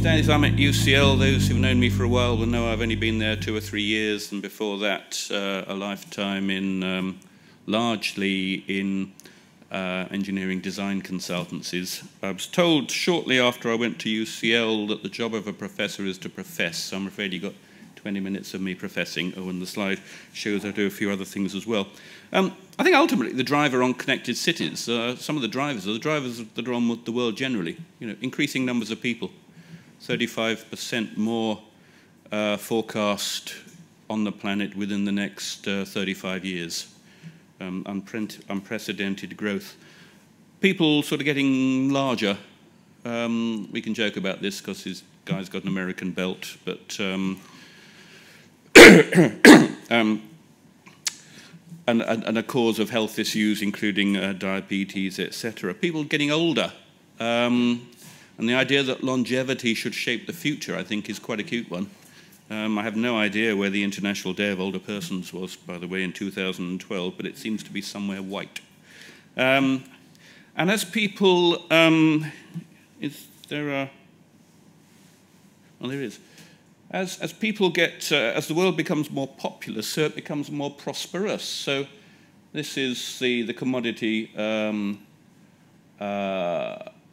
days I'm at UCL. Those who've known me for a while will know I've only been there 2 or 3 years, and before that a lifetime in largely in engineering design consultancies. I was told shortly after I went to UCL that the job of a professor is to profess, so I'm afraid you got 20 minutes of me professing. Oh, and the slide shows I do a few other things as well. I think ultimately the driver on connected cities, some of the drivers are the drivers that are on the world generally. You know, increasing numbers of people, 35% more forecast on the planet within the next 35 years. Unprecedented growth. People sort of getting larger. We can joke about this because his guy's got an American belt, but and a cause of health issues, including diabetes, etc. People getting older. And the idea that longevity should shape the future, I think, is quite a cute one. I have no idea where the International Day of Older Persons was, by the way, in 2012, but it seems to be somewhere white. And as people, is there a... Oh, there is. As people get, as the world becomes more populous, so it becomes more prosperous. So this is the commodity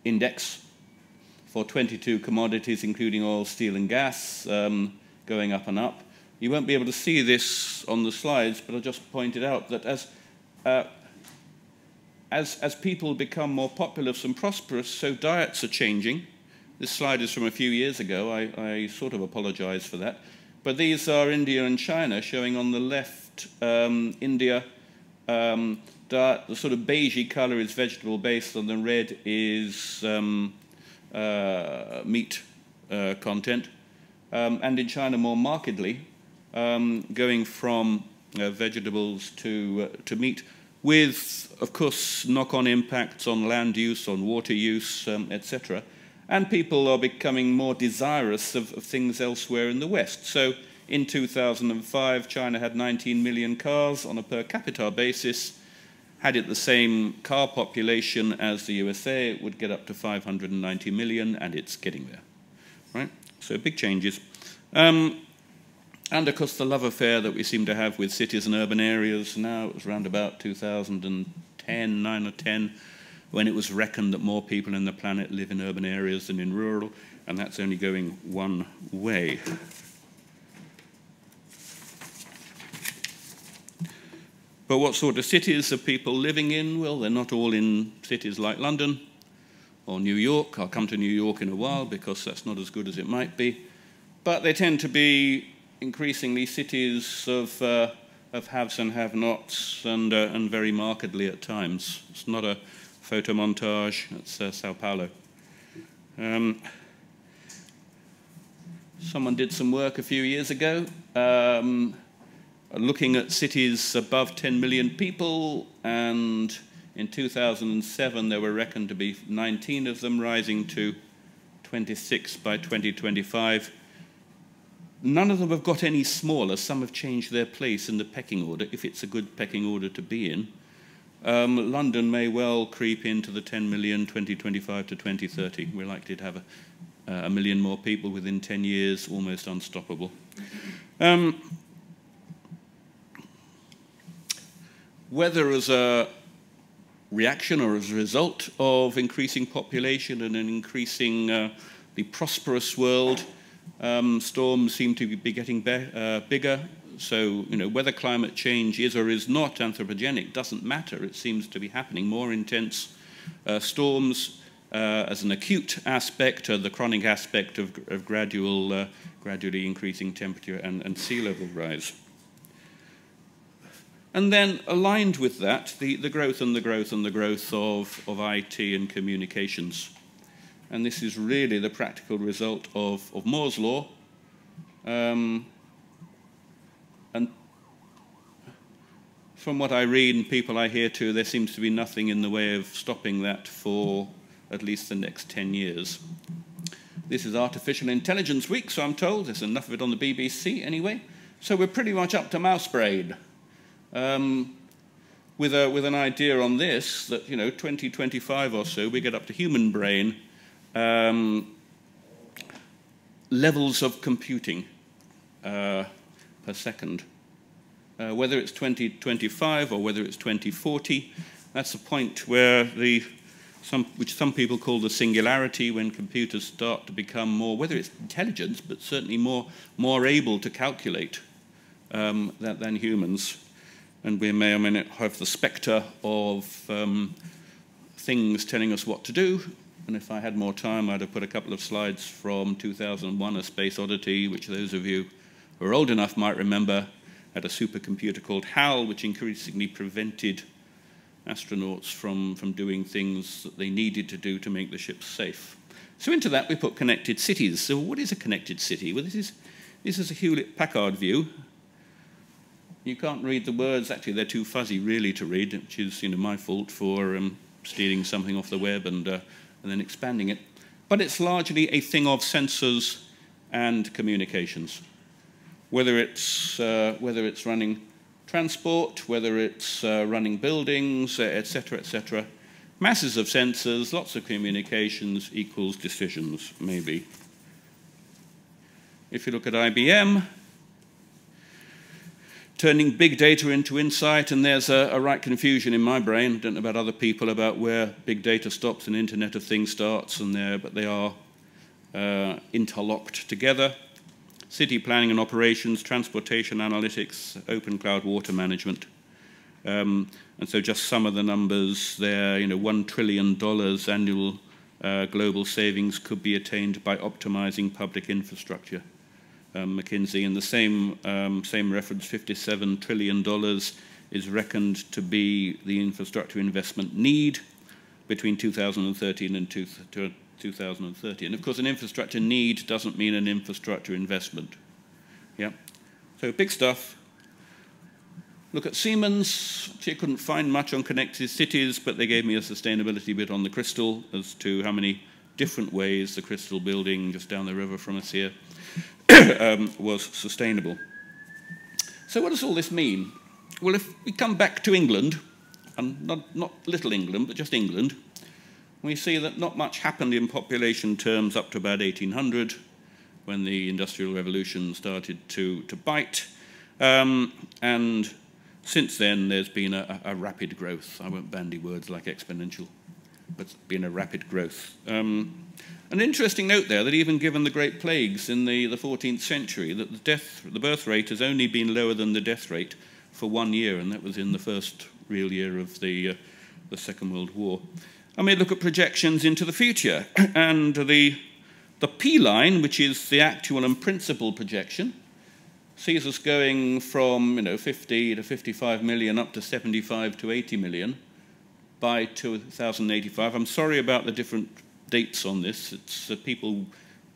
index for 22 commodities, including oil, steel, and gas, going up and up. You won't be able to see this on the slides, but I'll just point it out that as people become more populous and prosperous, so diets are changing. This slide is from a few years ago. I sort of apologize for that. But these are India and China, showing on the left India diet. The sort of beigey color is vegetable-based, and the red is meat content. And in China, more markedly, going from vegetables to meat, with, of course, knock-on impacts on land use, on water use, etc. And people are becoming more desirous of things elsewhere in the West. So in 2005, China had 19 million cars on a per capita basis. Had it the same car population as the USA, it would get up to 590 million, and it's getting there. Right? So big changes. And of course, the love affair that we seem to have with cities and urban areas now, it was around about 2010, 9 or 10, when it was reckoned that more people in the planet live in urban areas than in rural, and that's only going one way. But what sort of cities are people living in? Well, they're not all in cities like London or New York. I'll come to New York in a while because that's not as good as it might be. But they tend to be increasingly cities of haves and have-nots, and very markedly at times. It's not a photo montage. It's Sao Paulo. Someone did some work a few years ago looking at cities above 10 million people, and in 2007 there were reckoned to be 19 of them, rising to 26 by 2025. None of them have got any smaller. Some have changed their place in the pecking order, if it's a good pecking order to be in. London may well creep into the 10 million 2025 to 2030. We're likely to have a million more people within 10 years, almost unstoppable. Whether as a reaction or as a result of increasing population and an increasingly prosperous world, storms seem to be getting bigger. So, you know, whether climate change is or is not anthropogenic doesn't matter. It seems to be happening. More intense storms as an acute aspect, the chronic aspect of gradually increasing temperature and sea level rise. And then, aligned with that, the growth and the growth and the growth of IT and communications. And this is really the practical result of Moore's law. And from what I read and people I hear to, there seems to be nothing in the way of stopping that for at least the next 10 years. This is Artificial Intelligence Week, so I'm told. There's enough of it on the BBC anyway. So we're pretty much up to mouse brain. With an idea on this, that, you know, 2025 or so, we get up to human brain. levels of computing per second. Whether it's 2025 or whether it's 2040, that's a point where which some people call the singularity, when computers start to become more, whether it's intelligence, but certainly more able to calculate than humans. And we may or may not have the spectre of things telling us what to do. And if I had more time, I'd have put a couple of slides from 2001, A Space Oddity, which those of you who are old enough might remember had a supercomputer called HAL, which increasingly prevented astronauts from doing things that they needed to do to make the ships safe. So into that we put connected cities. So what is a connected city? Well, this is a Hewlett-Packard view. You can't read the words. Actually, they're too fuzzy really to read, which is my fault for stealing something off the web and then expanding it. But it's largely a thing of sensors and communications. Whether it's running transport, whether it's running buildings, etc., etc. Masses of sensors, lots of communications equals decisions, maybe. If you look at IBM, turning big data into insight, and there's a right confusion in my brain, I don't know about other people, about where big data stops and Internet of Things starts, but they are interlocked together. City planning and operations, transportation analytics, open cloud water management. And so just some of the numbers there, $1 trillion annual global savings could be attained by optimizing public infrastructure. McKinsey, in the same reference, $57 trillion is reckoned to be the infrastructure investment need between 2013 and 2030. And of course, an infrastructure need doesn't mean an infrastructure investment. Yeah. So big stuff. Look at Siemens. Actually, I couldn't find much on connected cities, but they gave me a sustainability bit on the Crystal as to how many different ways the Crystal building just down the river from us here was sustainable. So what does all this mean? Well, if we come back to England, and not little England, but just England, we see that not much happened in population terms up to about 1800, when the Industrial Revolution started to bite. And since then, there's been a rapid growth. I won't bandy words like exponential, but it's been a rapid growth. An interesting note there, that even given the Great Plagues in the 14th century, that the birth rate has only been lower than the death rate for 1 year, and that was in the first real year of the Second World War. And we look at projections into the future, and the P line, which is the actual and principal projection, sees us going from 50 to 55 million up to 75 to 80 million by 2085. I'm sorry about the different dates on this. It's people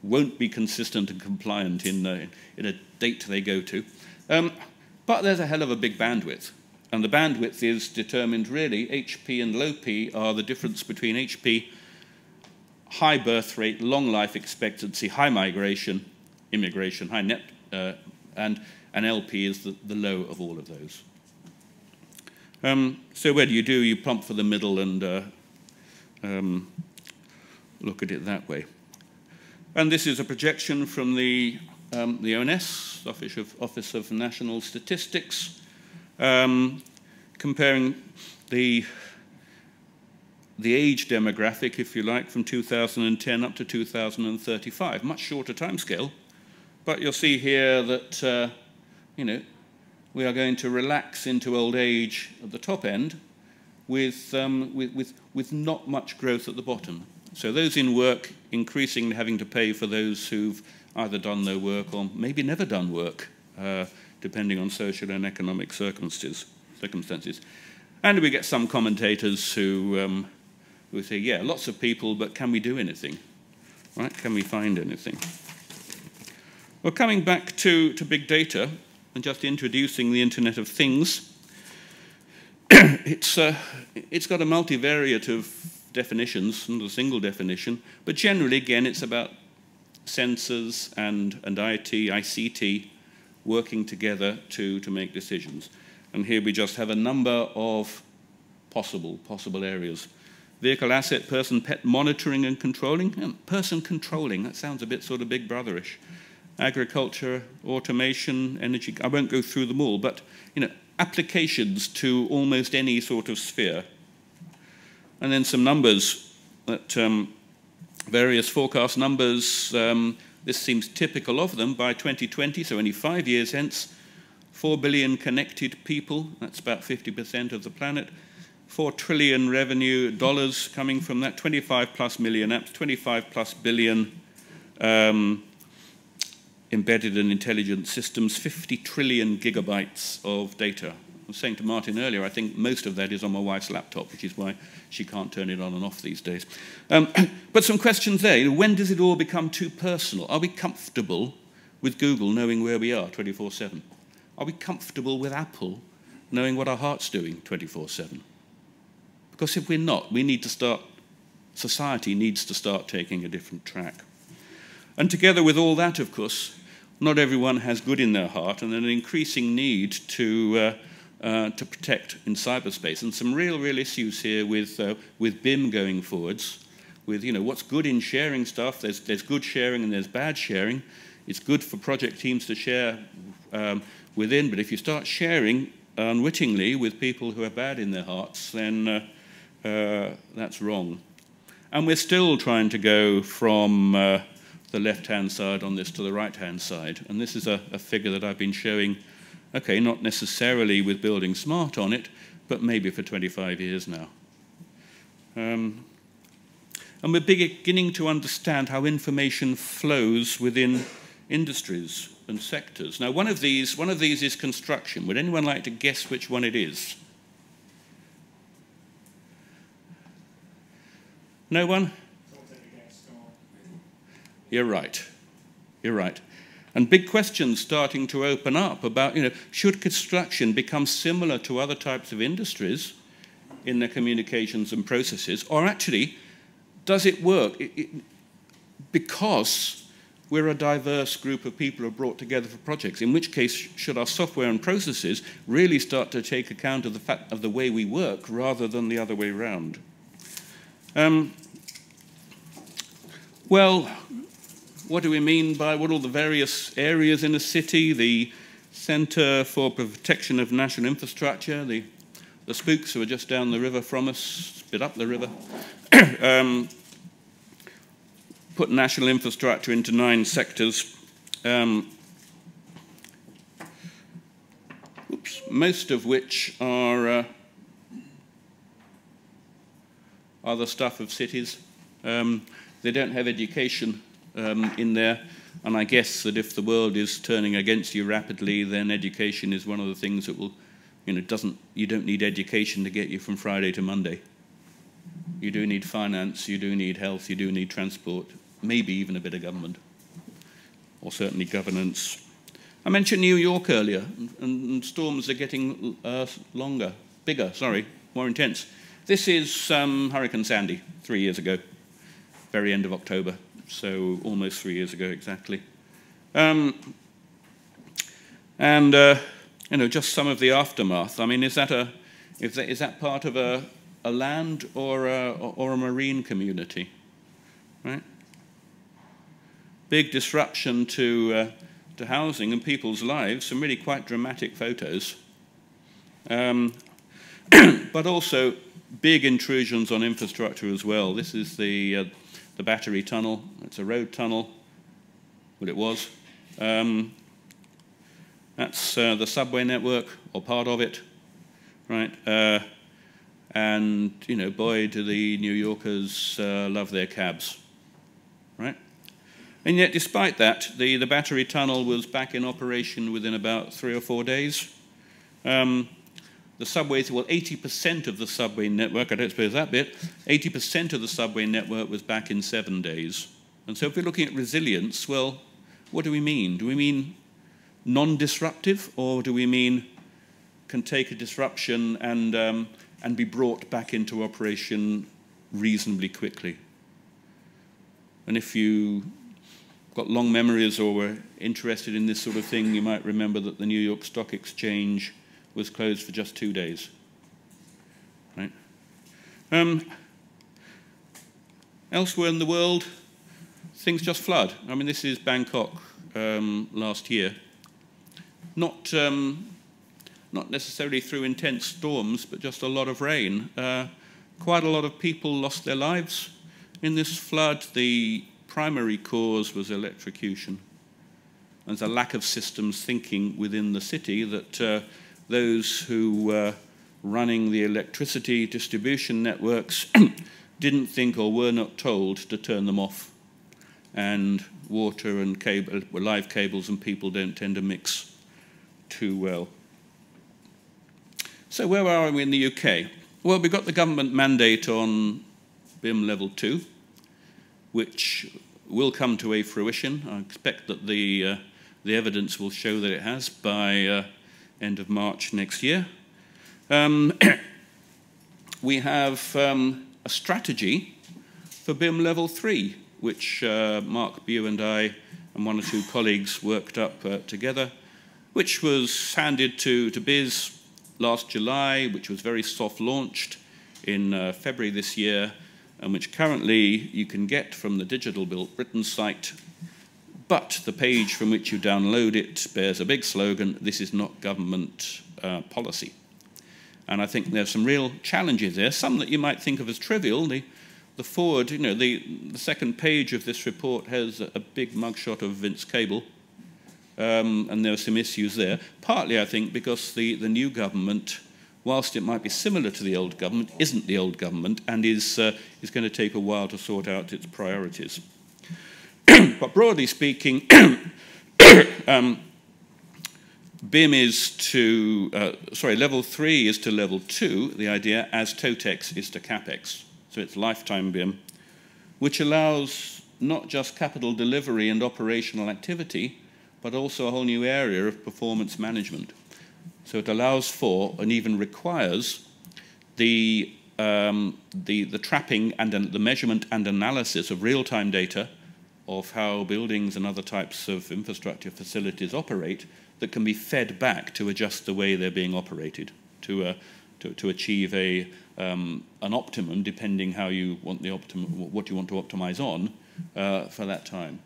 won't be consistent and compliant in a date they go to. But there's a hell of a big bandwidth. And the bandwidth is determined really, HP and low P are the difference between HP, high birth rate, long life expectancy, high migration, immigration, high net, and LP is the low of all of those. So where do? You plump for the middle and look at it that way. And this is a projection from the ONS, Office of National Statistics, comparing the age demographic, if you like, from 2010 up to 2035. Much shorter timescale, but you'll see here that we are going to relax into old age at the top end, with not much growth at the bottom. So those in work increasingly having to pay for those who've either done no work or maybe never done work, depending on social and economic circumstances. And we get some commentators who say, yeah, lots of people, but can we do anything? Right? Can we find anything? Well, coming back to big data and just introducing the Internet of Things, it's got a multivariate of definitions, not a single definition, but generally, again, it's about sensors and ICT working together to make decisions. And here we just have a number of possible areas. vehicle asset, person, pet monitoring and controlling. Person controlling, that sounds a bit sort of big brotherish. Agriculture, automation, energy. I won't go through them all, but applications to almost any sort of sphere. And then some numbers, that various forecast numbers. This seems typical of them. By 2020, so only 5 years hence, 4 billion connected people. That's about 50% of the planet. $4 trillion revenue dollars coming from that. 25 plus million apps. 25 plus billion embedded and intelligent systems, 50 trillion gigabytes of data. I was saying to Martin earlier, I think most of that is on my wife's laptop, which is why she can't turn it on and off these days. But some questions there. When does it all become too personal? Are we comfortable with Google knowing where we are 24/7? Are we comfortable with Apple knowing what our heart's doing 24/7? Because if we're not, we need to start, society needs to start taking a different track. And together with all that, of course, not everyone has good in their heart, and an increasing need to protect in cyberspace. And some real issues here with BIM going forwards, with what's good in sharing stuff. There's good sharing and there's bad sharing. It's good for project teams to share within, but if you start sharing unwittingly with people who are bad in their hearts, then that's wrong. And we're still trying to go from the left-hand side on this to the right-hand side. And this is a figure that I've been showing, okay, not necessarily with Building Smart on it, but maybe for 25 years now. And we're beginning to understand how information flows within industries and sectors. Now, one of these is construction. Would anyone like to guess which one it is? No one? You're right. You're right. And big questions starting to open up about, should construction become similar to other types of industries in their communications and processes? Or actually, does it work? Because we're a diverse group of people who are brought together for projects, in which case, should our software and processes really start to take account of the fact of the way we work rather than the other way around? Well, what do we mean by what are the various areas in a city? The Centre for Protection of National Infrastructure, the spooks who are just down the river from us, a bit up the river, put national infrastructure into 9 sectors. Most of which are the stuff of cities. They don't have education in there, and I guess that if the world is turning against you rapidly, then education is one of the things that will, you don't need education to get you from Friday to Monday. You do need finance, you do need health, you do need transport, maybe even a bit of government, or certainly governance. I mentioned New York earlier, and storms are getting bigger, more intense. This is Hurricane Sandy 3 years ago, very end of October. So almost 3 years ago exactly. Just some of the aftermath. I mean, is that part of a land or a marine community, right? Big disruption to housing and people's lives. Some really quite dramatic photos, but also big intrusions on infrastructure as well. This is the Battery Tunnel. It's a road tunnel. Well, it was. That's the subway network, or part of it, right? And, boy, do the New Yorkers love their cabs, right? And yet, despite that, the Battery Tunnel was back in operation within about 3 or 4 days. The subways, 80% of the subway network, I don't suppose that bit, 80% of the subway network was back in 7 days. And so if we're looking at resilience, well, what do we mean? Do we mean non-disruptive, or do we mean can take a disruption and be brought back into operation reasonably quickly? And if you got long memories or were interested in this sort of thing, you might remember that the New York Stock Exchange was closed for just 2 days, right? Elsewhere in the world, things just flood. I mean, this is Bangkok last year. Not necessarily through intense storms, but just a lot of rain. Quite a lot of people lost their lives in this flood. The primary cause was electrocution. There's a lack of systems thinking within the city that those who were running the electricity distribution networks didn't think or were not told to turn them off. And water and live cables and people don't tend to mix too well. So where are we in the UK? Well, we've got the government mandate on Bim Level 2, which will come to a fruition. I expect that the evidence will show that it has by end of March next year. We have a strategy for Bim Level 3, which Mark Bew and I and one or two colleagues worked up together, which was handed to BIS last July, which was very soft launched in February this year, and which currently you can get from the Digital Built Britain site. But the page from which you download it bears a big slogan: "This is not government policy." And I think there's some real challenges there, some that you might think of as trivial. The forward, you know, the second page of this report has a big mugshot of Vince Cable, and there are some issues there. Partly, I think, because the new government, whilst it might be similar to the old government, isn't the old government and is going to take a while to sort out its priorities. But broadly speaking, BIM is to, Level 3 is to Level 2, the idea, as TOTEX is to CAPEX. So it's lifetime BIM, which allows not just capital delivery and operational activity, but also a whole new area of performance management. So it allows for, and even requires, the trapping and the measurement and analysis of real-time data of how buildings and other types of infrastructure facilities operate that can be fed back to adjust the way they're being operated, to achieve an optimum, depending how you want what you want to optimize on for that time.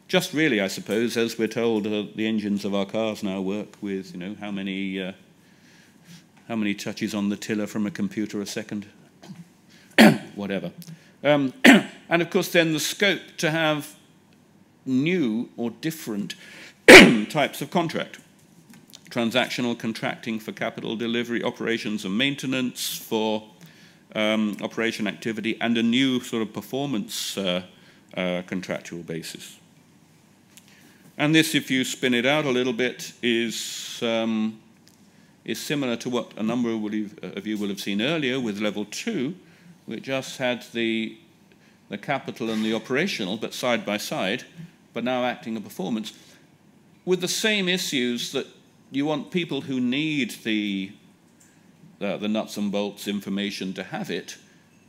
Just really, I suppose, as we're told, the engines of our cars now work with, you know, how many touches on the tiller from a computer a second, whatever. And of course, then the scope to have new or different types of contract. Transactional contracting for capital delivery, operations and maintenance for operation activity, and a new sort of performance contractual basis. And this, if you spin it out a little bit, is similar to what a number of you will have seen earlier with Level 2, which just had the capital and the operational, but side by side, but now acting a performance, with the same issues that you want people who need the nuts and bolts information to have it,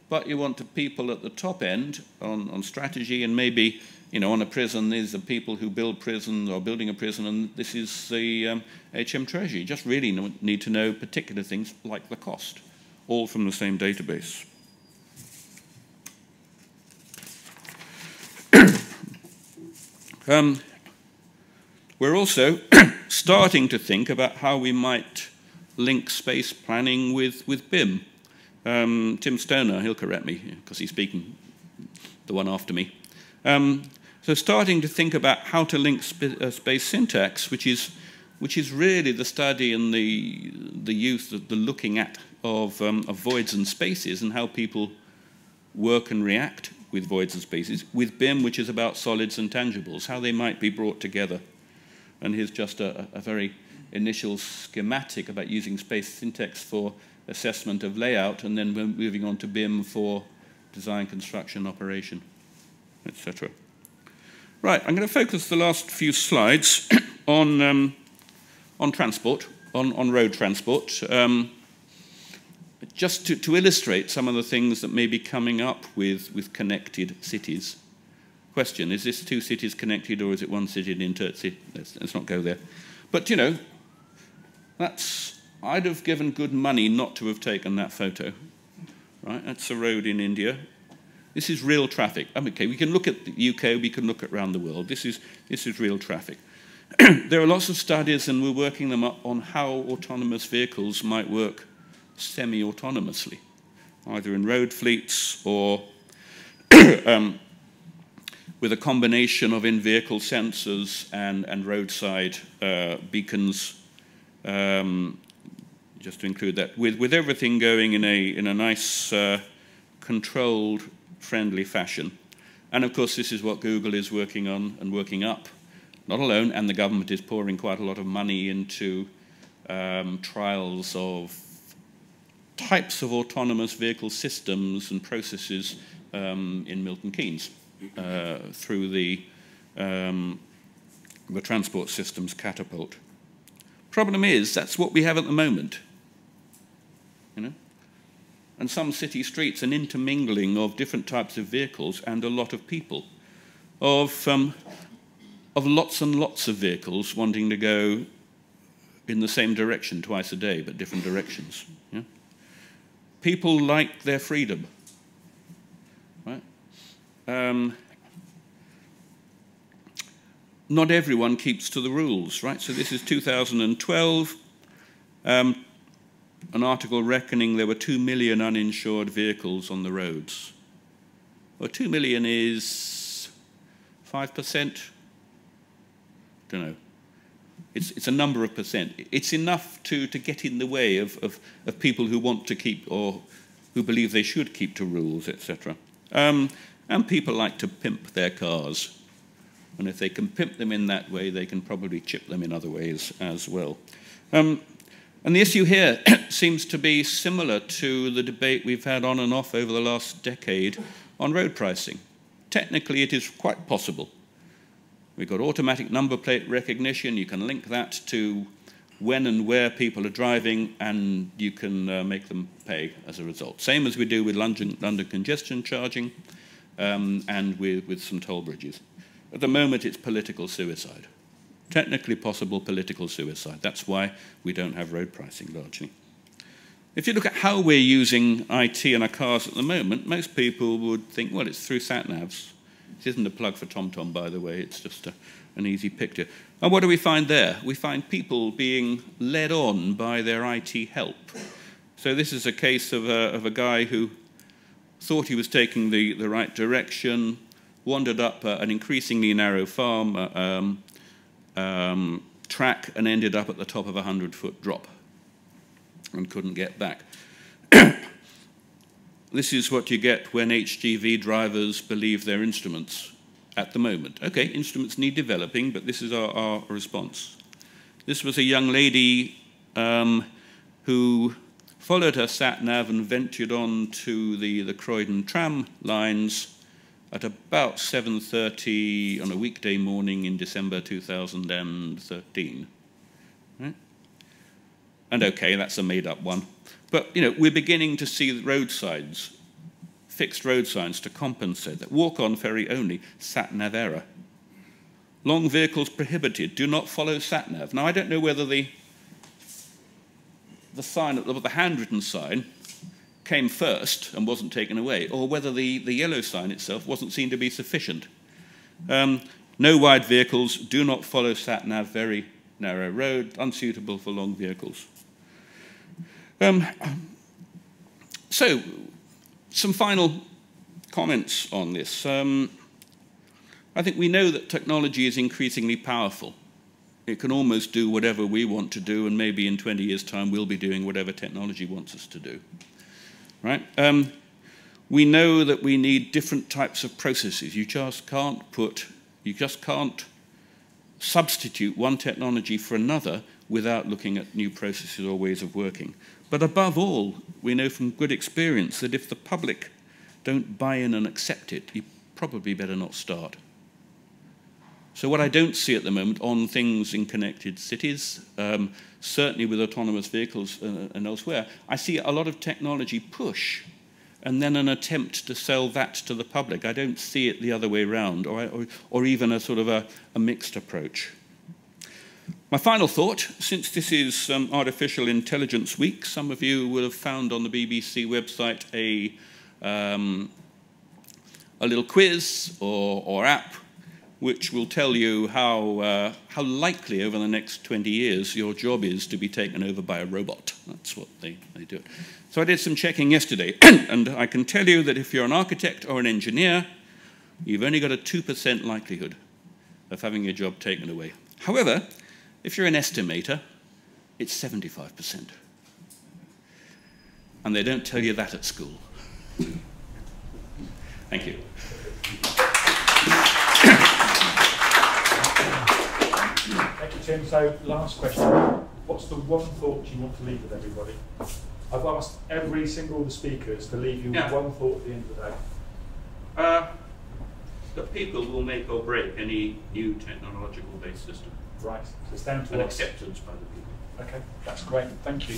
but you want the people at the top end on strategy, and maybe, you know, on a prison, these are people who build prisons or building a prison, and this is the HM Treasury. Just really need to know particular things like the cost, all from the same database. We're also starting to think about how we might link space planning with BIM. Tim Stoner, he'll correct me because he's speaking the one after me. So starting to think about how to link space syntax, which is really the study and the use, the looking at of voids and spaces, and how people work and react with voids and spaces, with BIM, which is about solids and tangibles, how they might be brought together. And here's just a very initial schematic about using space syntax for assessment of layout, and then we're moving on to BIM for design, construction, operation, etc. Right, I'm going to focus the last few slides on transport, on road transport, just to illustrate some of the things that may be coming up with connected cities. Question, is this two cities connected, or is it one city and inter-city? Let's not go there. But, you know, I'd have given good money not to have taken that photo. Right, that's a road in India. This is real traffic. Okay, we can look at the UK, we can look at around the world. This is real traffic. There are lots of studies, and we're working them up on how autonomous vehicles might work semi-autonomously, either in road fleets or with a combination of in-vehicle sensors and roadside beacons, just to include that, with everything going in a nice, controlled, friendly fashion. And of course, this is what Google is working on and working up. Not alone, and the government is pouring quite a lot of money into trials of types of autonomous vehicle systems and processes in Milton Keynes through the transport systems catapult. Problem is, that's what we have at the moment. You know? And some city streets, an intermingling of different types of vehicles and a lot of people, of lots and lots of vehicles wanting to go in the same direction twice a day, but different directions. Yeah? People like their freedom. Right? Not everyone keeps to the rules, right? So this is 2012. An article reckoning there were 2 million uninsured vehicles on the roads. Well, 2 million is 5%. Don't know. It's a number of percent. It's enough to get in the way of people who want to keep or who believe they should keep to rules, etc. And people like to pimp their cars. And if they can pimp them in that way, they can probably chip them in other ways as well. And the issue here seems to be similar to the debate we've had on and off over the last decade on road pricing. Technically, it is quite possible. We've got automatic number plate recognition. You can link that to when and where people are driving, and you can make them pay as a result. Same as we do with London congestion charging and with some toll bridges. At the moment, it's political suicide. Technically possible political suicide. That's why we don't have road pricing largely. If you look at how we're using IT in our cars at the moment, most people would think, well, it's through sat-navs. This isn't a plug for TomTom, by the way. It's just an easy picture. And what do we find there? We find people being led on by their IT help. So this is a case of a guy who thought he was taking the right direction, wandered up an increasingly narrow farm track and ended up at the top of a 100-foot drop and couldn't get back. This is what you get when HGV drivers believe their instruments at the moment. Okay, instruments need developing, but this is our response. This was a young lady who followed her sat-nav and ventured on to the Croydon tram lines at about 7:30 on a weekday morning in December 2013. Right? And okay, that's a made-up one. But, you know, we're beginning to see road signs, fixed road signs to compensate that. Walk on ferry only, sat-nav error. Long vehicles prohibited, do not follow sat-nav. Now, I don't know whether the sign, the handwritten sign, came first and wasn't taken away, or whether the yellow sign itself wasn't seen to be sufficient. No wide vehicles, do not follow sat-nav, very narrow road, unsuitable for long vehicles. So, some final comments on this. I think we know that technology is increasingly powerful. It can almost do whatever we want to do, and maybe in 20 years' time we'll be doing whatever technology wants us to do. Right? We know that we need different types of processes. You just can't substitute one technology for another without looking at new processes or ways of working. But above all, we know from good experience that if the public don't buy in and accept it, you probably better not start. So what I don't see at the moment on things in connected cities, certainly with autonomous vehicles and elsewhere, I see a lot of technology push and then an attempt to sell that to the public. I don't see it the other way around, or even a sort of a mixed approach. My final thought, since this is Artificial Intelligence Week, some of you will have found on the BBC website a little quiz or app which will tell you how likely over the next 20 years your job is to be taken over by a robot. That's what they do. So I did some checking yesterday, and I can tell you that if you're an architect or an engineer, you've only got a 2% likelihood of having your job taken away. However, if you're an estimator, it's 75%. And they don't tell you that at school. Thank you. Thank you, Tim. So, last question. What's the one thought you want to leave with everybody? I've asked every single of the speakers to leave you with one thought at the end of the day. That people will make or break any new technological-based system. Right. So it's down to an acceptance by the people. Okay, that's great. Thank you.